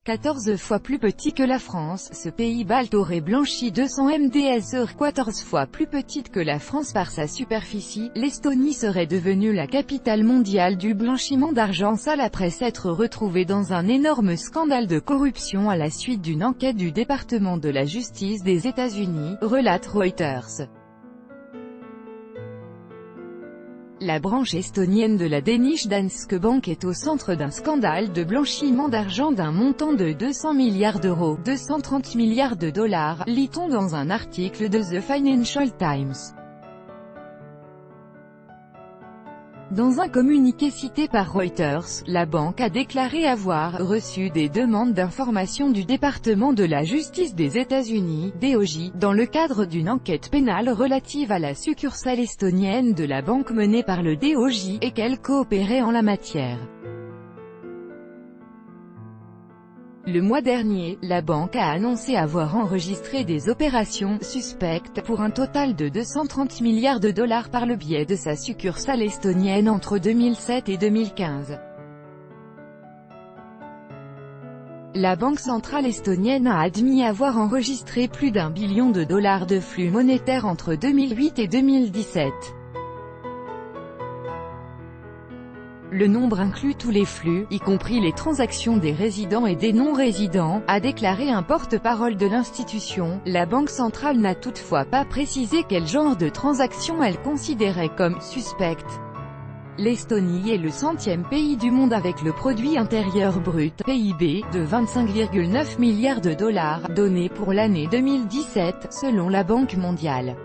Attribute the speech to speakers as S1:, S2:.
S1: 14 fois plus petit que la France, ce pays balte aurait blanchi 200 MDS, 14 fois plus petite que la France par sa superficie. L'Estonie serait devenue la capitale mondiale du blanchiment d'argent sale après s'être retrouvée dans un énorme scandale de corruption à la suite d'une enquête du département de la justice des États-Unis, relate Reuters. La branche estonienne de la Danish Danske Bank est au centre d'un scandale de blanchiment d'argent d'un montant de 200 milliards d'euros, 230 milliards de dollars, lit-on dans un article de The Financial Times. Dans un communiqué cité par Reuters, la banque a déclaré avoir reçu des demandes d'information du département de la justice des États-Unis, DOJ, dans le cadre d'une enquête pénale relative à la succursale estonienne de la banque menée par le DOJ, et qu'elle coopérait en la matière. Le mois dernier, la banque a annoncé avoir enregistré des opérations suspectes pour un total de 230 milliards de dollars par le biais de sa succursale estonienne entre 2007 et 2015. La Banque centrale estonienne a admis avoir enregistré plus d'1 billion de dollars de flux monétaires entre 2008 et 2017. Le nombre inclut tous les flux, y compris les transactions des résidents et des non-résidents, a déclaré un porte-parole de l'institution. La Banque centrale n'a toutefois pas précisé quel genre de transactions elle considérait comme « suspectes ». L'Estonie est le 100e pays du monde avec le produit intérieur brut, PIB, de 25,9 milliards de dollars, donné pour l'année 2017, selon la Banque mondiale.